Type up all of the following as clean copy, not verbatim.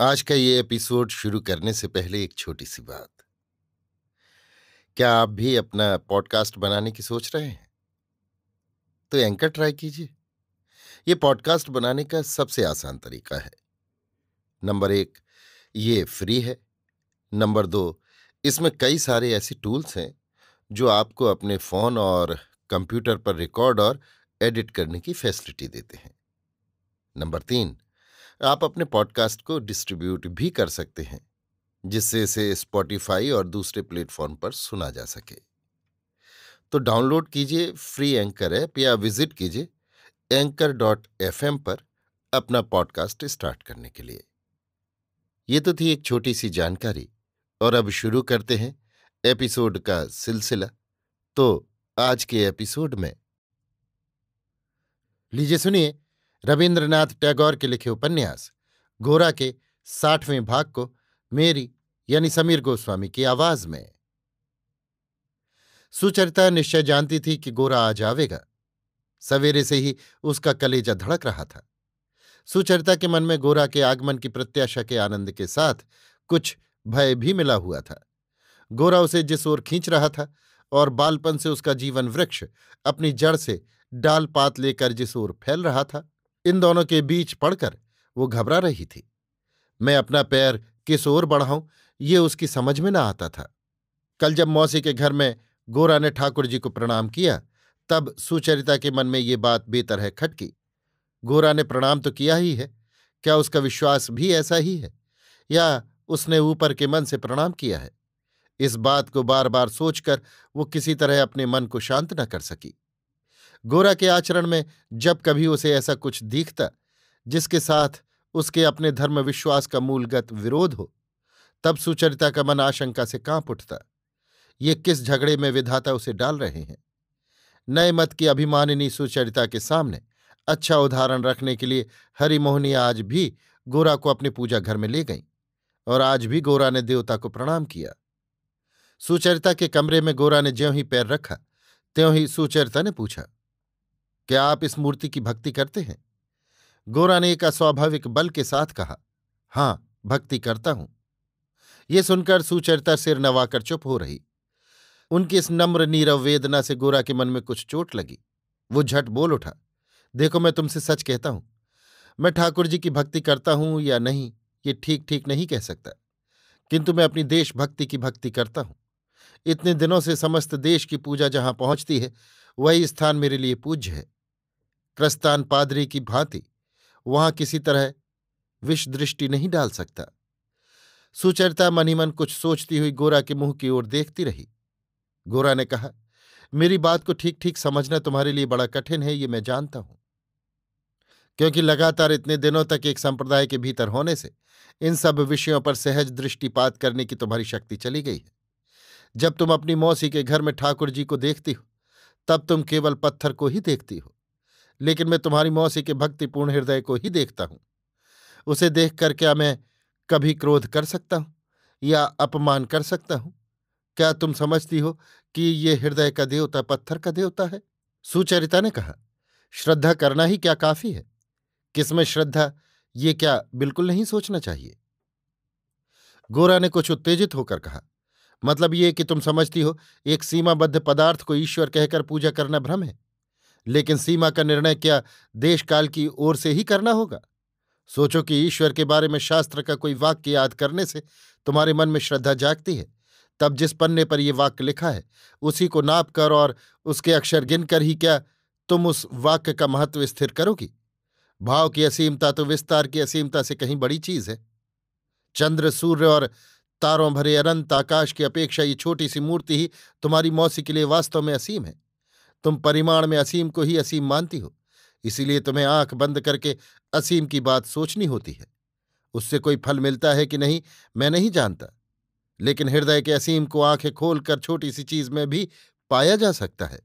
आज का ये एपिसोड शुरू करने से पहले एक छोटी सी बात। क्या आप भी अपना पॉडकास्ट बनाने की सोच रहे हैं? तो एंकर ट्राई कीजिए। ये पॉडकास्ट बनाने का सबसे आसान तरीका है। नंबर 1, ये फ्री है। नंबर 2, इसमें कई सारे ऐसे टूल्स हैं जो आपको अपने फोन और कंप्यूटर पर रिकॉर्ड और एडिट करने की फैसिलिटी देते हैं। नंबर 3, आप अपने पॉडकास्ट को डिस्ट्रीब्यूट भी कर सकते हैं, जिससे इसे स्पॉटिफाई और दूसरे प्लेटफॉर्म पर सुना जा सके। तो डाउनलोड कीजिए फ्री एंकर ऐप या विजिट कीजिए anchor.fm पर अपना पॉडकास्ट स्टार्ट करने के लिए। ये तो थी एक छोटी सी जानकारी, और अब शुरू करते हैं एपिसोड का सिलसिला। तो आज के एपिसोड में लीजिए सुनिए रविंद्रनाथ टैगोर के लिखे उपन्यास गोरा के 60वें भाग को मेरी यानी समीर गोस्वामी की आवाज में। सुचरिता निश्चय जानती थी कि गोरा आज आवेगा। सवेरे से ही उसका कलेजा धड़क रहा था। सुचरिता के मन में गोरा के आगमन की प्रत्याशा के आनंद के साथ कुछ भय भी मिला हुआ था। गोरा उसे जिस ओर खींच रहा था और बालपन से उसका जीवन वृक्ष अपनी जड़ से डाल पात लेकर जिस ओर फैल रहा था, इन दोनों के बीच पड़कर वो घबरा रही थी। मैं अपना पैर किस ओर बढ़ाऊं, ये उसकी समझ में न आता था। कल जब मौसी के घर में गोरा ने ठाकुर जी को प्रणाम किया, तब सुचरिता के मन में ये बात बेतरह खटकी। गोरा ने प्रणाम तो किया ही है, क्या उसका विश्वास भी ऐसा ही है, या उसने ऊपर के मन से प्रणाम किया है? इस बात को बार बार सोचकर वो किसी तरह अपने मन को शांत न कर सकी। गोरा के आचरण में जब कभी उसे ऐसा कुछ दिखता जिसके साथ उसके अपने धर्म विश्वास का मूलगत विरोध हो, तब सुचरिता का मन आशंका से कांप उठता। ये किस झगड़े में विधाता उसे डाल रहे हैं? नए मत की अभिमानिनी सुचरिता के सामने अच्छा उदाहरण रखने के लिए हरिमोहनी आज भी गोरा को अपने पूजा घर में ले गईं, और आज भी गोरा ने देवता को प्रणाम किया। सुचरिता के कमरे में गोरा ने ज्यों ही पैर रखा, त्यों ही सुचरिता ने पूछा, क्या आप इस मूर्ति की भक्ति करते हैं? गोरा ने एक अस्वाभाविक बल के साथ कहा, हां, भक्ति करता हूं। ये सुनकर सुचरिता सिर नवाकर चुप हो रही। उनकी इस नम्र नीरव वेदना से गोरा के मन में कुछ चोट लगी। वो झट बोल उठा, देखो, मैं तुमसे सच कहता हूं, मैं ठाकुर जी की भक्ति करता हूं या नहीं, ये ठीक ठीक नहीं कह सकता, किंतु मैं अपनी देशभक्ति की भक्ति करता हूं। इतने दिनों से समस्त देश की पूजा जहां पहुंचती है, वही स्थान मेरे लिए पूज्य है। क्रस्तान पादरी की भांति वहां किसी तरह विष दृष्टि नहीं डाल सकता। सुचरिता मन ही मन कुछ सोचती हुई गोरा के मुंह की ओर देखती रही। गोरा ने कहा, मेरी बात को ठीक ठीक समझना तुम्हारे लिए बड़ा कठिन है, ये मैं जानता हूं, क्योंकि लगातार इतने दिनों तक एक संप्रदाय के भीतर होने से इन सब विषयों पर सहज दृष्टिपात करने की तुम्हारी शक्ति चली गई है। जब तुम अपनी मौसी के घर में ठाकुर जी को देखती हो, तब तुम केवल पत्थर को ही देखती हो, लेकिन मैं तुम्हारी मौसी के भक्तिपूर्ण हृदय को ही देखता हूं। उसे देखकर क्या मैं कभी क्रोध कर सकता हूं या अपमान कर सकता हूं? क्या तुम समझती हो कि ये हृदय का देवता पत्थर का देवता है? सुचरिता ने कहा, श्रद्धा करना ही क्या काफी है? किसमें श्रद्धा, ये क्या बिल्कुल नहीं सोचना चाहिए? गोरा ने कुछ उत्तेजित होकर कहा, मतलब ये कि तुम समझती हो एक सीमाबद्ध पदार्थ को ईश्वर कहकर पूजा करना भ्रम है, लेकिन सीमा का निर्णय क्या देशकाल की ओर से ही करना होगा? सोचो कि ईश्वर के बारे में शास्त्र का कोई वाक्य याद करने से तुम्हारे मन में श्रद्धा जागती है, तब जिस पन्ने पर यह वाक्य लिखा है उसी को नाप कर और उसके अक्षर गिनकर ही क्या तुम उस वाक्य का महत्व स्थिर करोगी? भाव की असीमता तो विस्तार की असीमता से कहीं बड़ी चीज है। चंद्र, सूर्य और तारों भरे अनंत आकाश की अपेक्षा ये छोटी सी मूर्ति ही तुम्हारी मौसी के लिए वास्तव में असीम है। तुम परिमाण में असीम को ही असीम मानती हो, इसीलिए तुम्हें आंख बंद करके असीम की बात सोचनी होती है। उससे कोई फल मिलता है कि नहीं, मैं नहीं जानता, लेकिन हृदय के असीम को आंखें खोलकर छोटी सी चीज में भी पाया जा सकता है।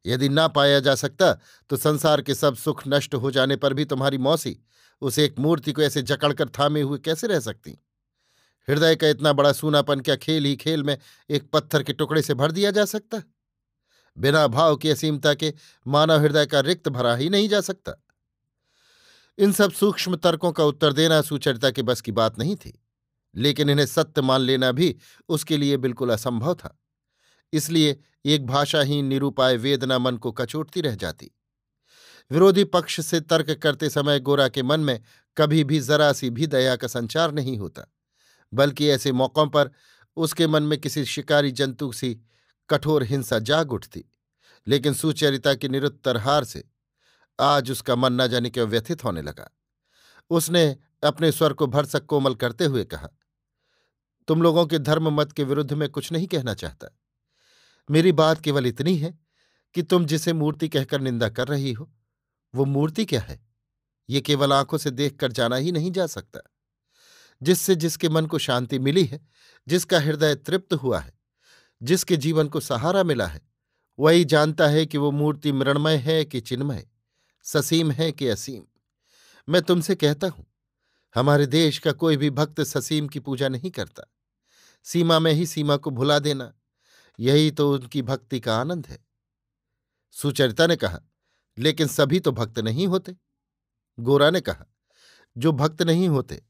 यदि ना पाया जा सकता तो संसार के सब सुख नष्ट हो जाने पर भी तुम्हारी मौसी उस एक मूर्ति को ऐसे जकड़कर थामे हुए कैसे रह सकती? हृदय का इतना बड़ा सूनापन क्या खेल ही खेल में एक पत्थर के टुकड़े से भर दिया जा सकता? बिना भाव की असीमता के मानव हृदय का रिक्त भरा ही नहीं जा सकता। इन सब सूक्ष्म तर्कों का उत्तर देना सुचरिता के बस की बात नहीं थी, लेकिन इन्हें सत्य मान लेना भी उसके लिए बिल्कुल असंभव था। इसलिए एक भाषाहीन निरूपाय वेदना मन को कचोटती रह जाती। विरोधी पक्ष से तर्क करते समय गोरा के मन में कभी भी जरा सी भी दया का संचार नहीं होता, बल्कि ऐसे मौकों पर उसके मन में किसी शिकारी जंतु सी कठोर हिंसा जाग उठती। लेकिन सुचरिता की निरुत्तर हार से आज उसका मन न जाने क्यों व्यथित होने लगा। उसने अपने स्वर को भरसक कोमल करते हुए कहा, तुम लोगों के धर्म मत के विरुद्ध में कुछ नहीं कहना चाहता। मेरी बात केवल इतनी है कि तुम जिसे मूर्ति कहकर निंदा कर रही हो, वो मूर्ति क्या है, ये केवल आंखों से देखकर जाना ही नहीं जा सकता। जिससे जिसके मन को शांति मिली है, जिसका हृदय तृप्त हुआ है, जिसके जीवन को सहारा मिला है, वही जानता है कि वो मूर्ति मृण्मय है कि चिन्मय, ससीम है कि असीम। मैं तुमसे कहता हूं, हमारे देश का कोई भी भक्त ससीम की पूजा नहीं करता। सीमा में ही सीमा को भुला देना, यही तो उनकी भक्ति का आनंद है। सुचरिता ने कहा, लेकिन सभी तो भक्त नहीं होते। गोरा ने कहा, जो भक्त नहीं होते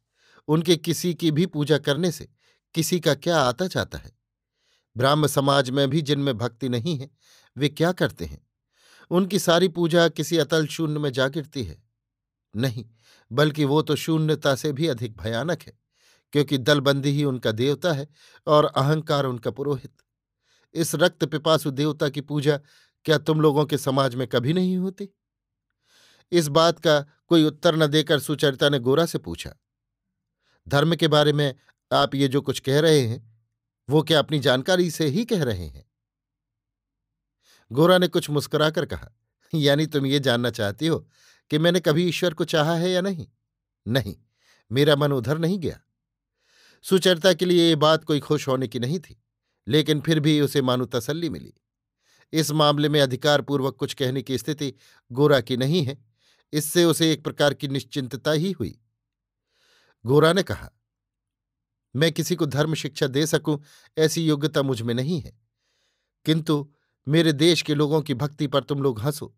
उनके किसी की भी पूजा करने से किसी का क्या आता जाता है। ब्राह्म समाज में भी जिनमें भक्ति नहीं है, वे क्या करते हैं? उनकी सारी पूजा किसी अतल शून्य में जा गिरती है। नहीं, बल्कि वो तो शून्यता से भी अधिक भयानक है, क्योंकि दलबंदी ही उनका देवता है और अहंकार उनका पुरोहित। इस रक्त पिपासु देवता की पूजा क्या तुम लोगों के समाज में कभी नहीं होती? इस बात का कोई उत्तर न देकर सुचरिता ने गोरा से पूछा, धर्म के बारे में आप ये जो कुछ कह रहे हैं, वो क्या अपनी जानकारी से ही कह रहे हैं? गोरा ने कुछ मुस्कुराकर कहा, यानी तुम ये जानना चाहती हो कि मैंने कभी ईश्वर को चाहा है या नहीं? नहीं, मेरा मन उधर नहीं गया। सुचरिता के लिए ये बात कोई खुश होने की नहीं थी, लेकिन फिर भी उसे मानो तसल्ली मिली। इस मामले में अधिकारपूर्वक कुछ कहने की स्थिति गोरा की नहीं है, इससे उसे एक प्रकार की निश्चिंतता ही हुई। गोरा ने कहा, मैं किसी को धर्म शिक्षा दे सकूं ऐसी योग्यता मुझ में नहीं है, किंतु मेरे देश के लोगों की भक्ति पर तुम लोग हंसो,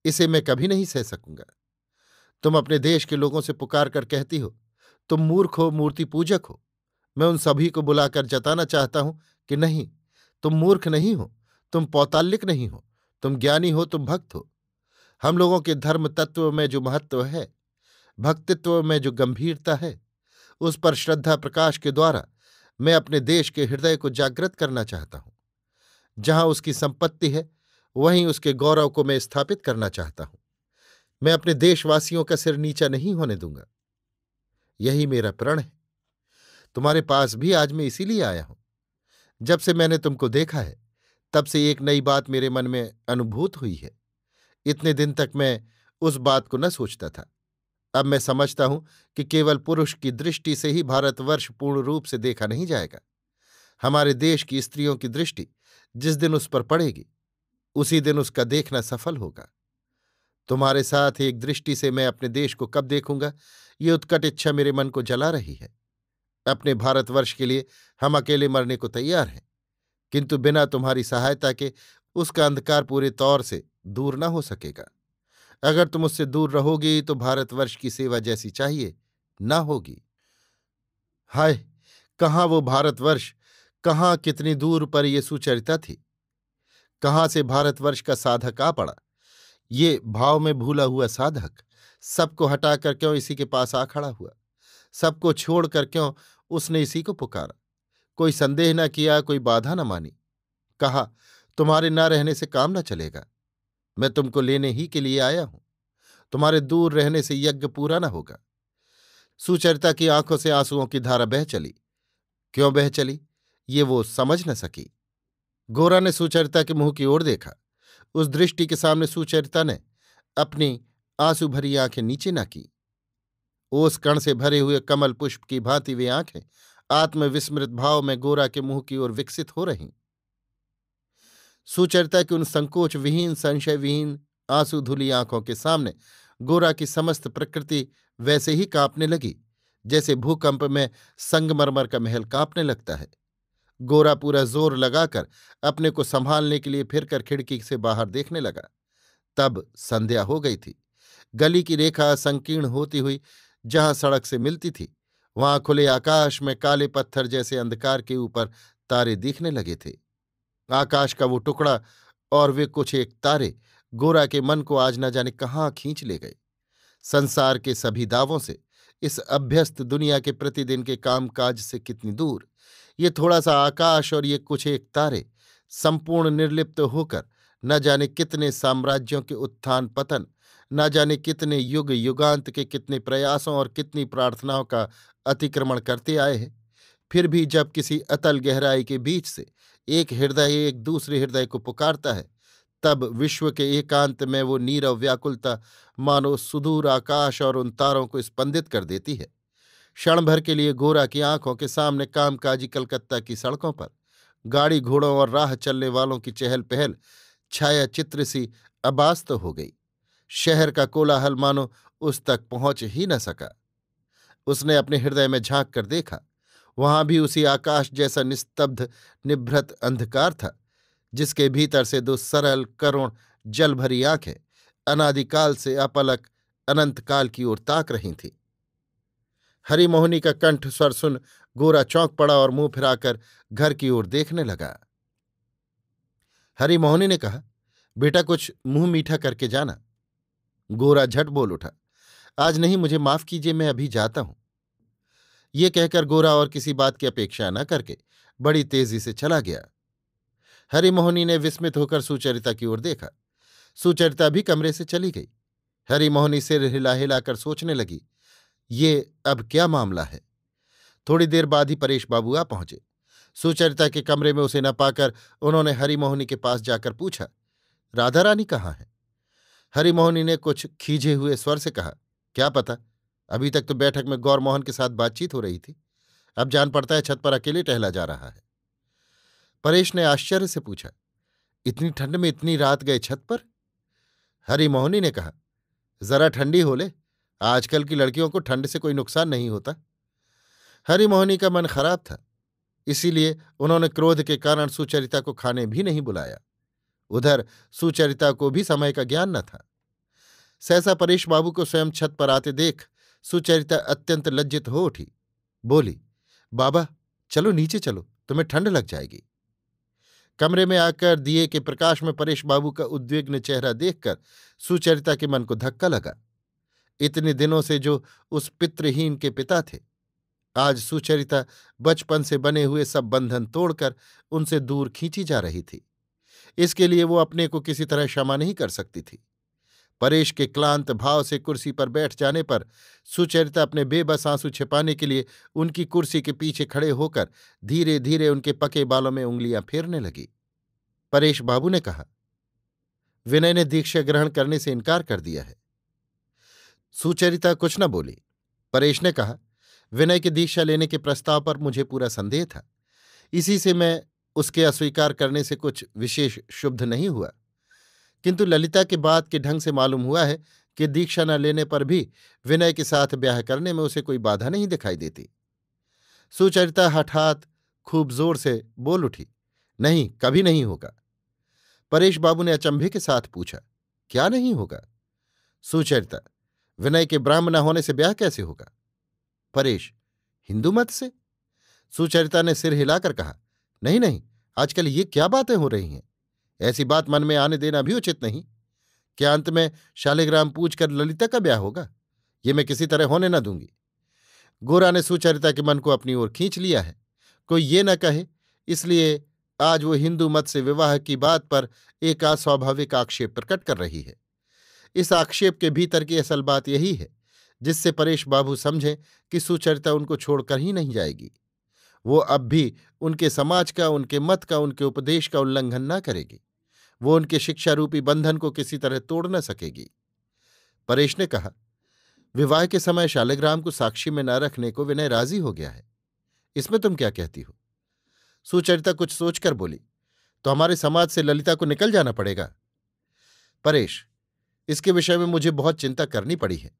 इसे मैं कभी नहीं सह सकूंगा। तुम अपने देश के लोगों से पुकार कर कहती हो, तुम मूर्ख हो, मूर्ति पूजक हो। मैं उन सभी को बुलाकर जताना चाहता हूं कि नहीं, तुम मूर्ख नहीं हो, तुम पौताल्लिक नहीं हो, तुम ज्ञानी हो, तुम भक्त हो। हम लोगों के धर्म तत्व में जो महत्व है, भक्तित्व में जो गंभीरता है, उस पर श्रद्धा प्रकाश के द्वारा मैं अपने देश के हृदय को जागृत करना चाहता हूं। जहां उसकी संपत्ति है, वहीं उसके गौरव को मैं स्थापित करना चाहता हूं। मैं अपने देशवासियों का सिर नीचा नहीं होने दूंगा। यही मेरा प्रण है। तुम्हारे पास भी आज मैं इसीलिए आया हूं। जब से मैंने तुमको देखा है, तब से एक नई बात मेरे मन में अनुभूत हुई है। इतने दिन तक मैं उस बात को न सोचता था। अब मैं समझता हूं कि केवल पुरुष की दृष्टि से ही भारतवर्ष पूर्ण रूप से देखा नहीं जाएगा। हमारे देश की स्त्रियों की दृष्टि जिस दिन उस पर पड़ेगी, उसी दिन उसका देखना सफल होगा। तुम्हारे साथ एक दृष्टि से मैं अपने देश को कब देखूंगा, ये उत्कट इच्छा मेरे मन को जला रही है। अपने भारतवर्ष के लिए हम अकेले मरने को तैयार हैं, किंतु बिना तुम्हारी सहायता के उसका अंधकार पूरे तौर से दूर न हो सकेगा। अगर तुम उससे दूर रहोगी तो भारतवर्ष की सेवा जैसी चाहिए न होगी। हाय, कहाँ वो भारतवर्ष, कहाँ कितनी दूर पर ये सुचरिता थी। कहाँ से भारतवर्ष का साधक आ पड़ा, ये भाव में भूला हुआ साधक। सबको हटाकर क्यों इसी के पास आ खड़ा हुआ, सबको छोड़कर क्यों उसने इसी को पुकारा। कोई संदेह न किया, कोई बाधा न मानी। कहा, तुम्हारे न रहने से काम न चलेगा, मैं तुमको लेने ही के लिए आया हूं। तुम्हारे दूर रहने से यज्ञ पूरा न होगा। सुचरिता की आंखों से आंसुओं की धारा बह चली। क्यों बह चली, ये वो समझ न सकी। गोरा ने सुचरिता के मुंह की ओर देखा। उस दृष्टि के सामने सुचरिता ने अपनी आंसू भरी आंखें नीचे न की। ओस कण से भरे हुए कमल पुष्प की भांति वे आंखें आत्मविस्मृत भाव में गोरा के मुंह की ओर विकसित हो रहीं। सुचरिता की उन संकोच विहीन, संशय विहीन, आंसू धुली आंखों के सामने गोरा की समस्त प्रकृति वैसे ही कांपने लगी जैसे भूकंप में संगमरमर का महल कांपने लगता है। गोरा पूरा जोर लगाकर अपने को संभालने के लिए फिरकर खिड़की से बाहर देखने लगा। तब संध्या हो गई थी। गली की रेखा संकीर्ण होती हुई जहां सड़क से मिलती थी, वहां खुले आकाश में काले पत्थर जैसे अंधकार के ऊपर तारे दिखने लगे थे। आकाश का वो टुकड़ा और वे कुछ एक तारे गोरा के मन को आज न जाने कहाँ खींच ले गए। संसार के सभी दावों से, इस अभ्यस्त दुनिया के प्रतिदिन के कामकाज से कितनी दूर, ये थोड़ा सा आकाश और ये कुछ एक तारे संपूर्ण निर्लिप्त होकर न जाने कितने साम्राज्यों के उत्थान पतन, न जाने कितने युग युगांत के कितने प्रयासों और कितनी प्रार्थनाओं का अतिक्रमण करते आए हैं। फिर भी जब किसी अतल गहराई के बीच से एक हृदय एक दूसरे हृदय को पुकारता है, तब विश्व के एकांत में वो नीरव व्याकुलता मानो सुदूर आकाश और उन तारों को स्पंदित कर देती है। क्षण भर के लिए गोरा की आंखों के सामने कामकाजी कलकत्ता की सड़कों पर गाड़ी घोड़ों और राह चलने वालों की चहल पहल छाया चित्र सी अबास्त हो गई। शहर का कोलाहल मानो उस तक पहुंच ही न सका। उसने अपने हृदय में झांक कर देखा, वहां भी उसी आकाश जैसा निस्तब्ध निभृत अंधकार था, जिसके भीतर से दो सरल करुण जल भरी आंखें अनादिकाल से अपलक अनंतकाल की ओर ताक रही थीं। हरिमोहिनी का कंठ स्वर सुन गोरा चौंक पड़ा और मुंह फिराकर घर की ओर देखने लगा। हरिमोहिनी ने कहा, बेटा कुछ मुंह मीठा करके जाना। गोरा झट बोल उठा, आज नहीं, मुझे माफ कीजिए, मैं अभी जाता हूं। ये कहकर गोरा और किसी बात की अपेक्षा न करके बड़ी तेजी से चला गया। हरिमोहिनी ने विस्मित होकर सुचरिता की ओर देखा। सुचरिता भी कमरे से चली गई। हरिमोहिनी सिर हिला हिलाकर सोचने लगी, ये अब क्या मामला है। थोड़ी देर बाद ही परेश बाबू आ पहुंचे। सुचरिता के कमरे में उसे न पाकर उन्होंने हरिमोहिनी के पास जाकर पूछा, राधा रानी कहाँ है? हरिमोहिनी ने कुछ खींचे हुए स्वर से कहा, क्या पता, अभी तक तो बैठक में गौरमोहन के साथ बातचीत हो रही थी, अब जान पड़ता है छत पर अकेले टहला जा रहा है। परेश ने आश्चर्य से पूछा, इतनी ठंड में इतनी रात गए छत पर? हरिमोहिनी ने कहा, जरा ठंडी हो ले, आजकल की लड़कियों को ठंड से कोई नुकसान नहीं होता। हरिमोहिनी का मन खराब था, इसीलिए उन्होंने क्रोध के कारण सुचरिता को खाने भी नहीं बुलाया। उधर सुचरिता को भी समय का ज्ञान न था। सहसा परेश बाबू को स्वयं छत पर आते देख सुचरिता अत्यंत लज्जित हो उठी। बोली, बाबा चलो नीचे चलो, तुम्हें ठंड लग जाएगी। कमरे में आकर दिए के प्रकाश में परेश बाबू का उद्विग्न चेहरा देखकर सुचरिता के मन को धक्का लगा। इतने दिनों से जो उस पितृहीन के पिता थे, आज सुचरिता बचपन से बने हुए सब बंधन तोड़कर उनसे दूर खींची जा रही थी। इसके लिए वो अपने को किसी तरह क्षमा नहीं कर सकती थी। परेश के क्लांत भाव से कुर्सी पर बैठ जाने पर सुचरिता अपने बेबस आंसू छिपाने के लिए उनकी कुर्सी के पीछे खड़े होकर धीरे धीरे उनके पके बालों में उंगलियां फेरने लगी। परेश बाबू ने कहा, विनय ने दीक्षा ग्रहण करने से इनकार कर दिया है। सुचरिता कुछ न बोली। परेश ने कहा, विनय के दीक्षा लेने के प्रस्ताव पर मुझे पूरा संदेह था, इसी से मैं उसके अस्वीकार करने से कुछ विशेष शुभ नहीं हुआ, किंतु ललिता के बात के ढंग से मालूम हुआ है कि दीक्षा न लेने पर भी विनय के साथ ब्याह करने में उसे कोई बाधा नहीं दिखाई देती। सुचरिता हठात खूब जोर से बोल उठी, नहीं, कभी नहीं होगा। परेश बाबू ने अचंभे के साथ पूछा, क्या नहीं होगा? सुचरिता, विनय के ब्राह्मण होने से ब्याह कैसे होगा? परेश, हिंदू मत से? सुचरिता ने सिर हिलाकर कहा, नहीं नहीं, आजकल ये क्या बातें हो रही हैं, ऐसी बात मन में आने देना भी उचित नहीं। क्या अंत में शालिग्राम पूछकर ललिता का ब्याह होगा? ये मैं किसी तरह होने न दूंगी। गोरा ने सुचरिता के मन को अपनी ओर खींच लिया है, कोई ये न कहे, इसलिए आज वो हिंदू मत से विवाह की बात पर एक अस्वाभाविक आक्षेप प्रकट कर रही है। इस आक्षेप के भीतर की असल बात यही है जिससे परेश बाबू समझें कि सुचरिता उनको छोड़कर ही नहीं जाएगी। वो अब भी उनके समाज का, उनके मत का, उनके उपदेश का उल्लंघन न करेगी। वो उनके शिक्षा रूपी बंधन को किसी तरह तोड़ न सकेगी। परेश ने कहा, विवाह के समय शालिग्राम को साक्षी में न रखने को विनय राजी हो गया है, इसमें तुम क्या कहती हो? सुचरिता कुछ सोचकर बोली, तो हमारे समाज से ललिता को निकल जाना पड़ेगा। परेश, इसके विषय में मुझे बहुत चिंता करनी पड़ी है।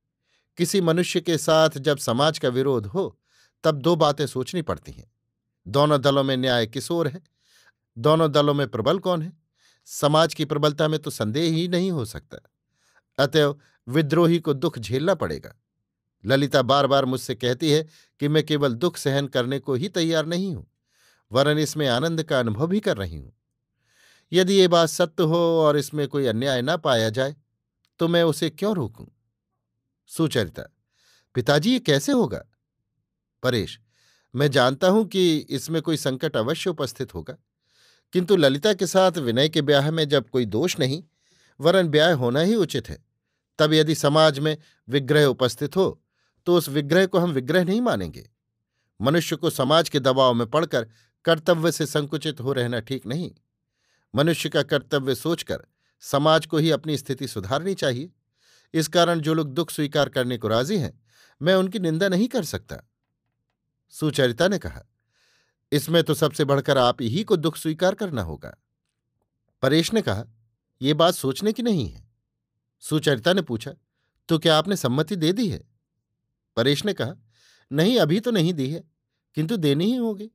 किसी मनुष्य के साथ जब समाज का विरोध हो तब दो बातें सोचनी पड़ती हैं। दोनों दलों में न्याय किस ओर है, दोनों दलों में प्रबल कौन है? समाज की प्रबलता में तो संदेह ही नहीं हो सकता। अतएव विद्रोही को दुख झेलना पड़ेगा। ललिता बार बार मुझसे कहती है कि मैं केवल दुख सहन करने को ही तैयार नहीं हूं, वरन इसमें आनंद का अनुभव भी कर रही हूं। यदि ये बात सत्य हो और इसमें कोई अन्याय न पाया जाए तो मैं उसे क्यों रोकूं? सुचरिता: पिताजी, ये कैसे होगा? परेश: मैं जानता हूं कि इसमें कोई संकट अवश्य उपस्थित होगा, किंतु ललिता के साथ विनय के ब्याह में जब कोई दोष नहीं, वरन ब्याह होना ही उचित है, तब यदि समाज में विग्रह उपस्थित हो तो उस विग्रह को हम विग्रह नहीं मानेंगे। मनुष्य को समाज के दबाव में पड़कर कर्तव्य से संकुचित हो रहना ठीक नहीं। मनुष्य का कर्तव्य सोचकर समाज को ही अपनी स्थिति सुधारनी चाहिए। इस कारण जो लोग दुख स्वीकार करने को राजी हैं, मैं उनकी निंदा नहीं कर सकता। सुचरिता ने कहा, इसमें तो सबसे बढ़कर आप ही को दुख स्वीकार करना होगा। परेश ने कहा, यह बात सोचने की नहीं है। सुचरिता ने पूछा, तो क्या आपने सम्मति दे दी है? परेश ने कहा, नहीं, अभी तो नहीं दी है, किंतु देनी ही होगी।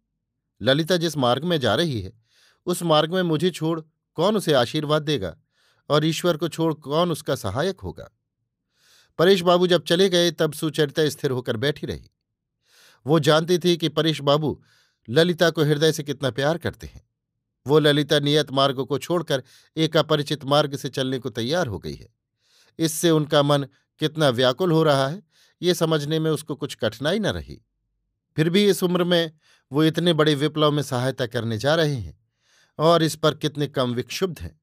ललिता जिस मार्ग में जा रही है उस मार्ग में मुझे छोड़ कौन उसे आशीर्वाद देगा, और ईश्वर को छोड़ कौन उसका सहायक होगा? परेश बाबू जब चले गए तब सुचरिता स्थिर होकर बैठी रही। वो जानती थी कि परेश बाबू ललिता को हृदय से कितना प्यार करते हैं। वो ललिता नियत मार्ग को छोड़कर एक अपरिचित मार्ग से चलने को तैयार हो गई है। इससे उनका मन कितना व्याकुल हो रहा है, ये समझने में उसको कुछ कठिनाई न रही। फिर भी इस उम्र में वो इतने बड़े विप्लव में सहायता करने जा रहे हैं, और इस पर कितने कम विक्षुब्ध हैं।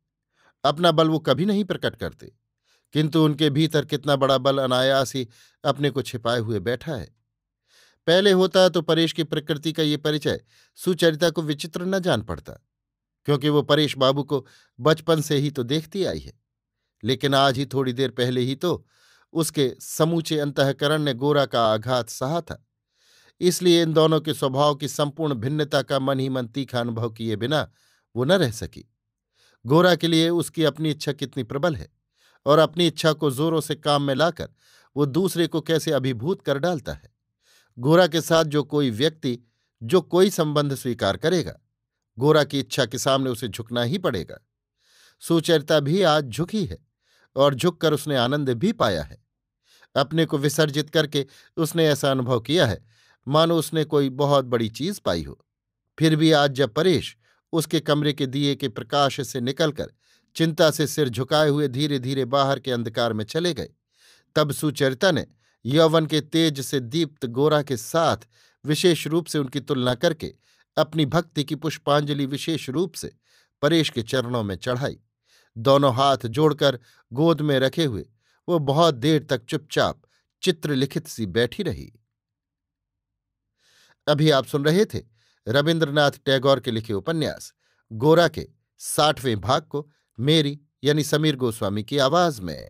अपना बल वो कभी नहीं प्रकट करते, किंतु उनके भीतर कितना बड़ा बल अनायास ही अपने को छिपाए हुए बैठा है। पहले होता तो परेश की प्रकृति का ये परिचय सुचरिता को विचित्र न जान पड़ता, क्योंकि वो परेश बाबू को बचपन से ही तो देखती आई है। लेकिन आज ही थोड़ी देर पहले ही तो उसके समूचे अंतःकरण ने गोरा का आघात सहा था। इसलिए इन दोनों के स्वभाव की संपूर्ण भिन्नता का मन ही मन तीखा अनुभव किए बिना वो न रह सकी। गोरा के लिए उसकी अपनी इच्छा कितनी प्रबल है, और अपनी इच्छा को जोरों से काम में लाकर वो दूसरे को कैसे अभिभूत कर डालता है। गोरा के साथ जो कोई व्यक्ति जो कोई संबंध स्वीकार करेगा, गोरा की इच्छा के सामने उसे झुकना ही पड़ेगा। सुचरिता भी आज झुकी है, और झुककर उसने आनंद भी पाया है। अपने को विसर्जित करके उसने ऐसा अनुभव किया है मानो उसने कोई बहुत बड़ी चीज पाई हो। फिर भी आज जब परेश उसके कमरे के दिए के प्रकाश से निकलकर चिंता से सिर झुकाए हुए धीरे धीरे बाहर के अंधकार में चले गए, तब सुचरिता ने यौवन के तेज से दीप्त गोरा के साथ विशेष रूप से उनकी तुलना करके अपनी भक्ति की पुष्पांजलि विशेष रूप से परेश के चरणों में चढ़ाई। दोनों हाथ जोड़कर गोद में रखे हुए वो बहुत देर तक चुपचाप चित्रलिखित सी बैठी रही। अभी आप सुन रहे थे रविन्द्रनाथ टैगोर के लिखे उपन्यास गोरा के 60वें भाग को मेरी यानी समीर गोस्वामी की आवाज में।